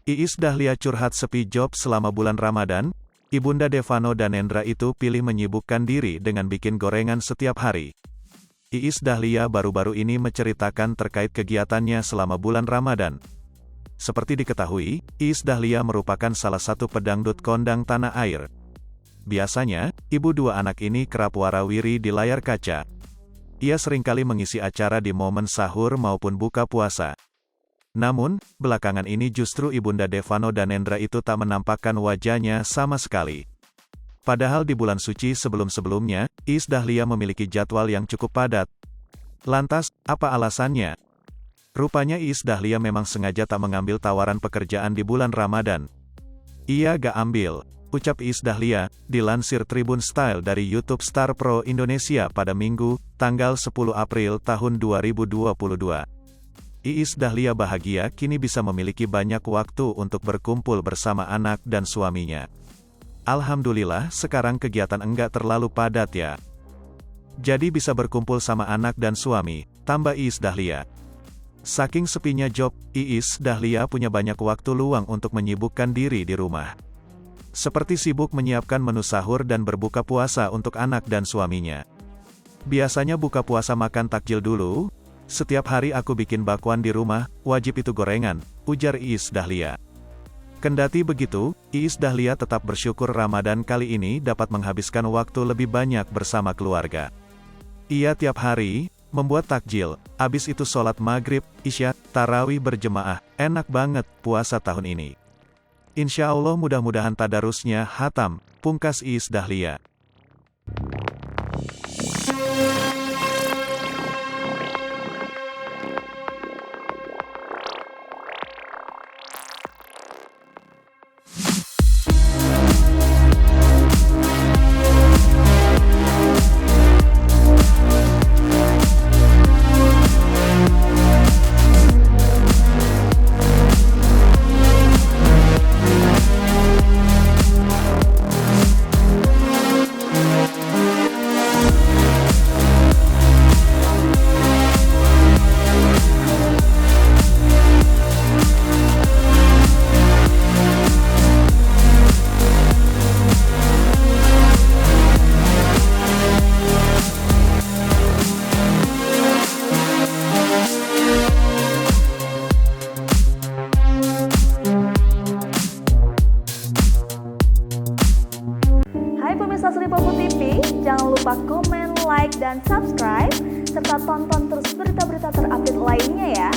Iis Dahlia curhat sepi job selama bulan Ramadan. Ibunda Devano Danendra itu pilih menyibukkan diri dengan bikin gorengan setiap hari. Iis Dahlia baru-baru ini menceritakan terkait kegiatannya selama bulan Ramadan. Seperti diketahui, Iis Dahlia merupakan salah satu pedangdut kondang tanah air. Biasanya, ibu dua anak ini kerap warawiri di layar kaca. Ia seringkali mengisi acara di momen sahur maupun buka puasa. Namun, belakangan ini justru Ibunda Devano Danendra itu tak menampakkan wajahnya sama sekali. Padahal di bulan suci sebelum-sebelumnya, Iis Dahlia memiliki jadwal yang cukup padat. Lantas, apa alasannya? Rupanya Iis Dahlia memang sengaja tak mengambil tawaran pekerjaan di bulan Ramadan. Ia gak ambil, ucap Iis Dahlia, dilansir Tribun Style dari YouTube Star Pro Indonesia pada Minggu, tanggal 10 April tahun 2022. Iis Dahlia bahagia kini bisa memiliki banyak waktu untuk berkumpul bersama anak dan suaminya. Alhamdulillah sekarang kegiatan enggak terlalu padat ya. Jadi bisa berkumpul sama anak dan suami, tambah Iis Dahlia. Saking sepinya job, Iis Dahlia punya banyak waktu luang untuk menyibukkan diri di rumah. Seperti sibuk menyiapkan menu sahur dan berbuka puasa untuk anak dan suaminya. Biasanya buka puasa makan takjil dulu. Setiap hari aku bikin bakwan di rumah, wajib itu gorengan, ujar Iis Dahlia. Kendati begitu, Iis Dahlia tetap bersyukur Ramadan kali ini dapat menghabiskan waktu lebih banyak bersama keluarga. Ia tiap hari membuat takjil, abis itu sholat maghrib, isya, tarawih berjemaah, enak banget puasa tahun ini. Insya Allah mudah-mudahan tadarusnya hatam, pungkas Iis Dahlia. Pemirsa Sri Popo TV, jangan lupa komen, like, dan subscribe, serta tonton terus berita-berita terupdate lainnya ya.